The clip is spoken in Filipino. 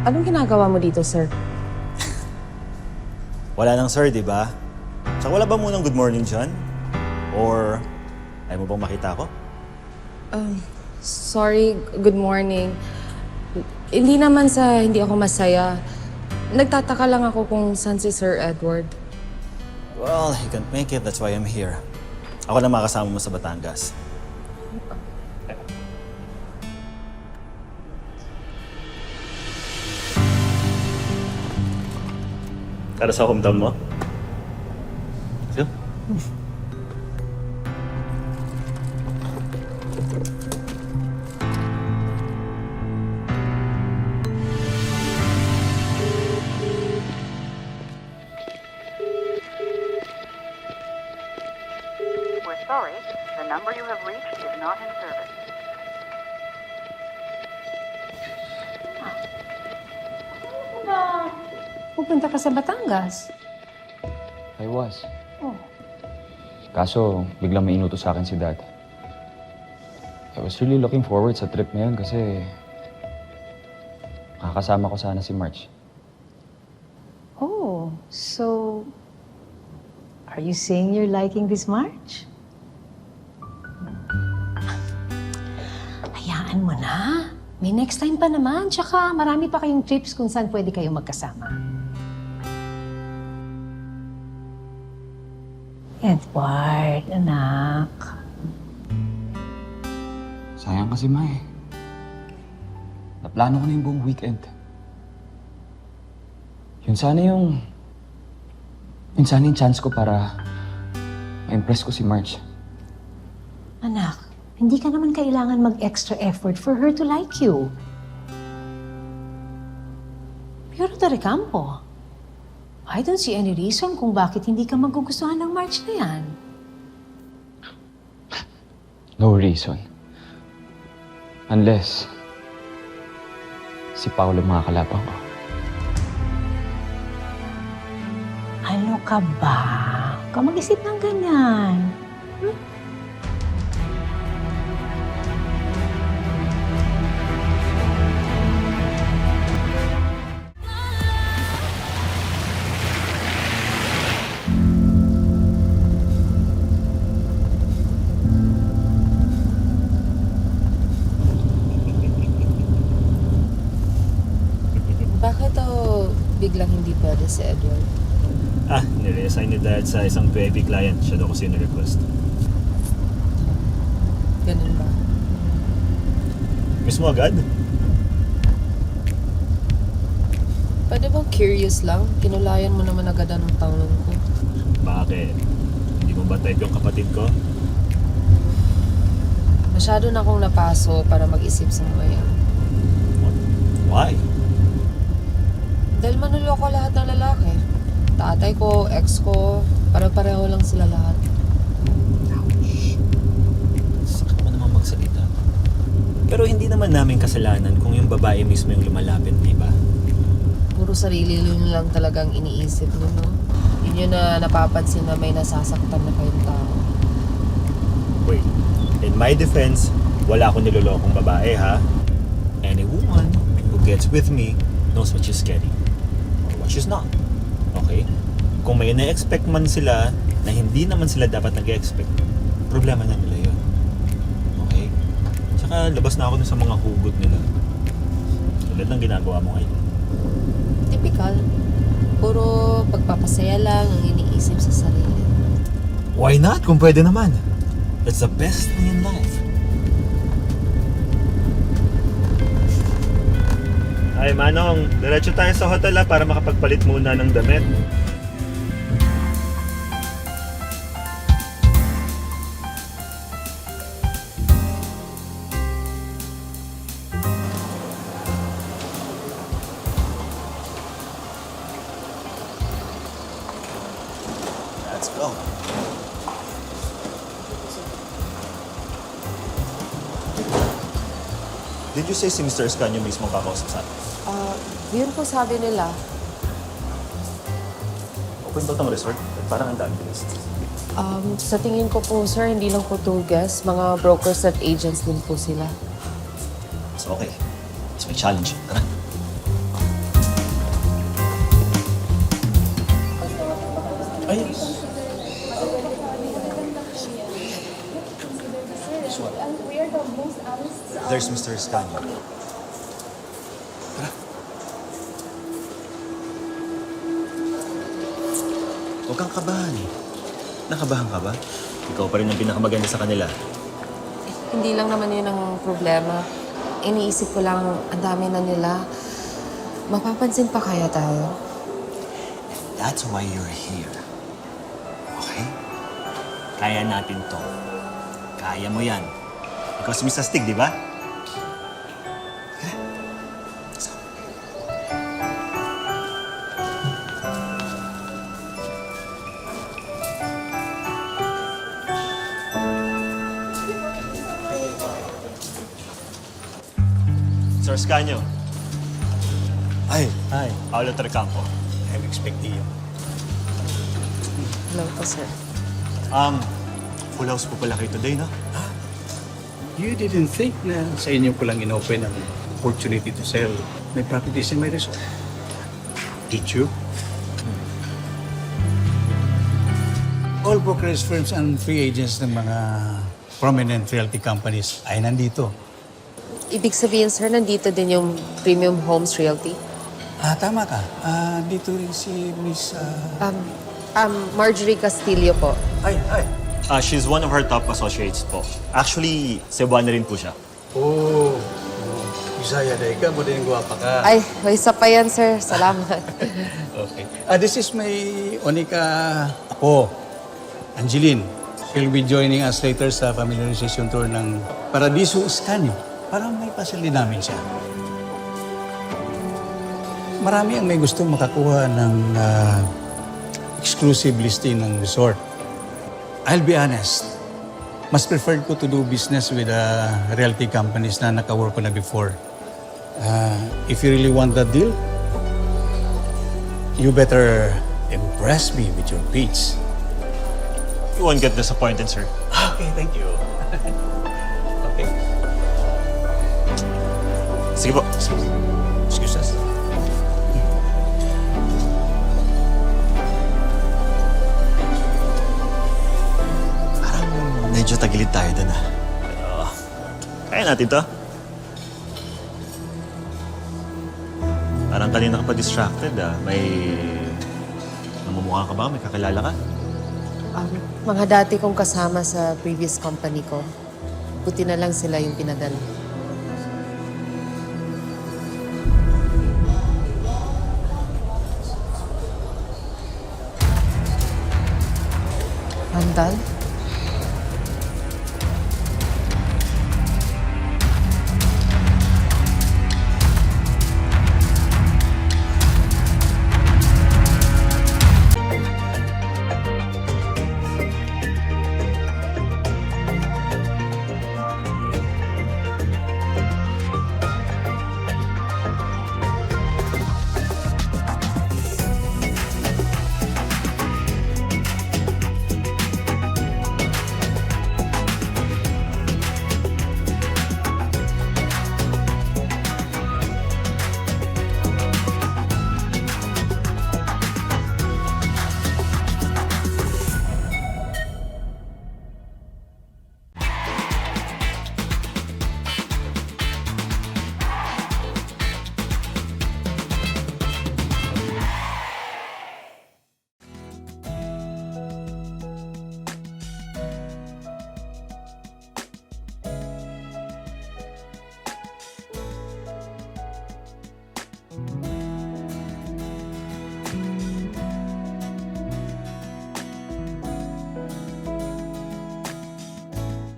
Anong ginagawa mo dito, sir? Wala nang sir, di ba? Tsaka wala ba munang good morning dyan? Or ayaw mo bang makita ako? Sorry, good morning. Hindi naman sa hindi ako masaya. Nagtataka lang ako kung saan si Sir Edward. Well, he can't make it. That's why I'm here. Ako na makasama mo sa Batangas. Para sa hometown mo? Sige. We're sorry, the number you have reached is not in service. Pupunta ka sa Batangas. I was. Oh. Kaso, biglang may inutos sa akin si Dad. I was really looking forward sa trip na yun kasi makakasama ko sana si March. Oh, so are you saying you're liking this March? Hayaan mo na. May next time pa naman. Tsaka marami pa kayong trips kung saan pwede kayong magkasama. Edward, anak. Sayang kasi, Ma eh. Naplano ko na yung buong weekend. Yun sana yung chance ko para ma-impress ko si March. Anak, hindi ka naman kailangan mag-extra effort for her to like you. Puro to recampo. I don't see any reason kung bakit hindi ka magugustuhan ng March na yan. No reason. Unless si Paolo makakalapang ko. Ano ka ba? Huwag ka mag-isip ng ganyan. Bakit biglang hindi pwede si Edward? Niresign ni Dad sa isang VIP client. Siya daw kasi request. Ganun ba? Miss mo agad? Pwede bang curious lang? Kinulayan mo naman agad ang tanong ko. Bakit? Hindi mo ba type yung kapatid ko? Masyado na akong napaso para mag-isip sa mga yan. Why? Dahil manuloko lahat ng lalaki. Tatay ko, ex ko, pare-pareho lang sila lahat. Sakit mo naman magsalita. Pero hindi naman namin kasalanan kung yung babae mismo yung lumalapit, di ba? Puro sarili nyo lang talagang iniisip nyo, no? Hindi nyo na napapansin na may nasasaktan na kayong tao. Wait, in my defense, wala akong nilolokong babae, ha? Any woman who gets with me knows what she's getting. Or what she's not. Okay? Kung may na-expect man sila na hindi naman sila dapat nag-expect, problema na nila yun. Okay? Tsaka labas na ako dun sa mga hugot nila. Tulad ng ginagawa mo ngayon. Typical. Puro pagpapasaya lang ang iniisip sa sarili. Why not? Kung pwede naman. That's the best thing in life. Ay, Manong, diretso tayo sa hotel para makapagpalit muna ng damit. Let's go. Did you say si Mr. Escanio mismo kakausap sa atin? Yun po sabi nila. Open ba itong resort? Parang ang dami guys. Sa tingin ko po, sir, hindi lang po tour guests. Mga brokers at agents din po sila. So okay. Let's make challenge. Tara. Ayos. There's Mr. Escanio. Huwag kang kabahan. Nakabahan ka ba? Ikaw pa rin ang pinakamaganda sa kanila. Hindi lang naman yun ang problema. Iniisip ko lang, ang dami na nila. Mapapansin pa kaya tayo? That's why you're here. Okay? Kaya natin to. Kaya mo yan. Ikaw si Mr. Stig, di ba? Sir Escanio. Ay, Paolo Tricampo. I'm expecting you. Hello po, sir. Full house po pala kayo today, no? You didn't think na sa inyo ko lang inopen ang opportunity to sell my properties in my resort? Did you? All brokerage firms and free agents ng mga prominent realty companies ay nandito. Ibig sabihin, sir, nandito din yung Premium Homes Realty? Tama ka. Dito rin si Miss... Marjorie Castillo po. Ay. She's one of her top associates po. Actually, Cebuana rin po siya. Oh, Bisaya na ikaw. Mo din guwapa ka. Ay, may isa pa yan, sir. Salamat. Okay. This is my Onika Apo, Angeline. She'll be joining us later sa familiarization tour ng Paradiso Escanio. Para may pasali namin siya. Marami ang may gustong makakuha ng exclusive listing ng resort. I'll be honest, mas preferred ko to do business with realty companies na naka-work ko na before. If you really want that deal, you better impress me with your pitch. You won't get disappointed, sir. Okay, thank you. Okay. Sige po. Excuse us. Parang medyo tagilid tayo dun, ah. Pero, kaya natin to. Parang kanina ka pa distracted, ah. May namumukha ka ba? May kakilala ka? Mga dati kong kasama sa previous company ko. Buti na lang sila yung pinadala. Randall?